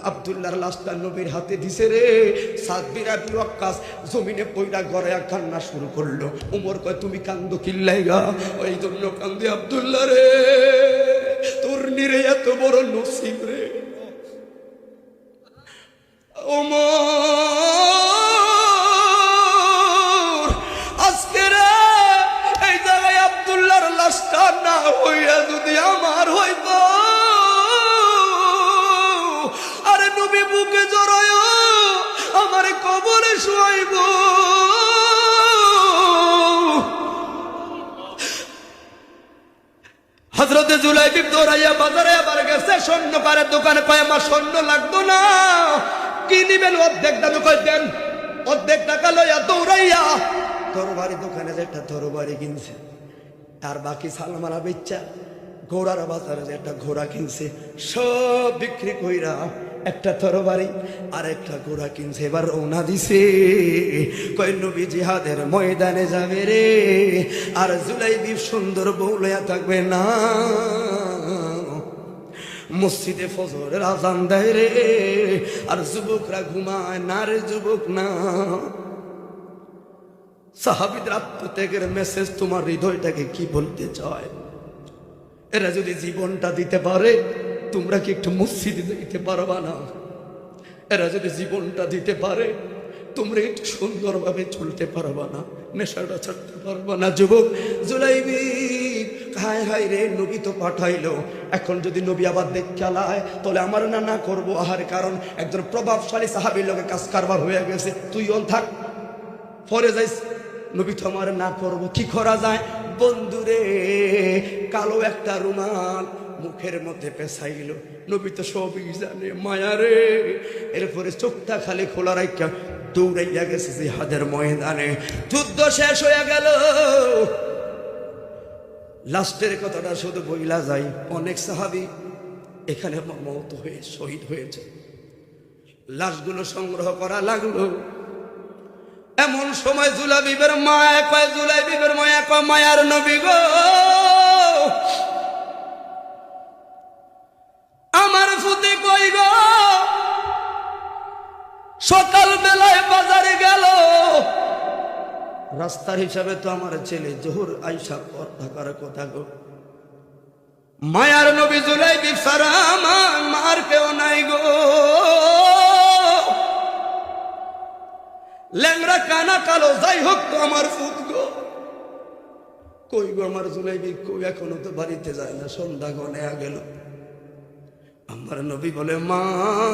আব্দুল্লাহর লাশটা নবীর হাতে দিছে রে। সাদ বিন আবি ওয়াক্কাস জমিনে পয়রা গড়ায়া কান্না শুরু করলো। উমর কয় তুমি কান্দো কিল্লাইগা? ওই জন্য কান্দি আব্দুল্লাহ রে, তোর নিরে এত বড় নসিব রে। ওমর আজকে রে এই জায়গায় আব্দুল্লাহর লাশটা না হইয়া যদি আমার হইতো, আরে নবী বুকে জড়ায় আমার কবরে শুয়াইব। হযরতে জুলাইবি দৌড়াইয়া বাজারে আবার গেছে স্বর্ণকারের দোকানে, কয় আমার স্বর্ণ লাগতো না, কি নিবেন? অর্ধেক দামে কয় দেন। অর্ধেক টাকা লইয়া দৌড়াইয়া তরবারি দোকানে একটা তরবারি কিনছে, আর বাকি সালমালা বেচ্চা ঘোড়ার বাজারে যে একটা ঘোড়া কিনছে, সব বিক্রি কইরা একটা তরবারি আর একটা ঘোড়া কিনছে। এবার রওনা দিছে, কয় নবী জিহাদের ময়দানে যাবে রে, আর জুলাইবি সুন্দর বউ লইয়া থাকবে না। মসজিদে ফজরের আজান দেয় রে, আর যুবকরা ঘুমায় না রে, যুবক না। সাহাবীদের আত্মত্যাগের মেসেজ তোমার হৃদয়টাকে কি বলতে চায়? এরা যদি জীবনটা দিতে পারে, তোমরা কি একটু মসজিদে দিতে পারবা না? এরা যদি জীবনটা দিতে পারে, তোমরা একটু সুন্দরভাবে চলতে পারবা না? নেশাটা ছাড়তে পারবা না? যুবক জুলাইবি হায় হায় রে, নবী তো পাঠাইলো, এখন যদি নবী আবার দেখ চালায় তাহলে আমার না করবো আহার। কারণ একজন প্রভাবশালী সাহাবীর লোকে কাজ কারবার হয়ে গেছে, তুই অন থাক, পরে যাইস। নবী তো আমার না করবো, কি করা যায়? বন্ধুরে কালো একটা রুমাল মুখের মধ্যে পেছাইল। নবী তো সবই জানে, মায়া রে। এরপরে চোখটা খালি খোলা রাখা দৌড়াইয়া গেছে জিহাদের ময়দানে। যুদ্ধ শেষ হয়ে গেল, লাস্টের কথাটা শুধু বইলা যায়, অনেক সাহাবী এখানে মওত হয়ে শহীদ হয়েছে। লাশগুলো সংগ্রহ করা লাগলো। এমন সময় জুলাইবিবের মায়া কয়, জুলাইবিবের মায়া কয়, মায়ার নবী গো, আমার ফুতে কই গো? সকাল বেলায় বাজারে গেল, রাস্তার হিসাবে তো আমার ছেলে জোহর আইসা পর থাকার কথা গো। মায়ার নবী জুলাইবি সারা আমার মার কেউ নাই গো। ল্যাংরা কানা কালো যাই হোক তো আমার ফুত গো। কই গো আমার জুলাইবি কই? এখনো তো বাড়িতে যায় না, সন্ধ্যা গনে গেল। আমার নবী বলে, মা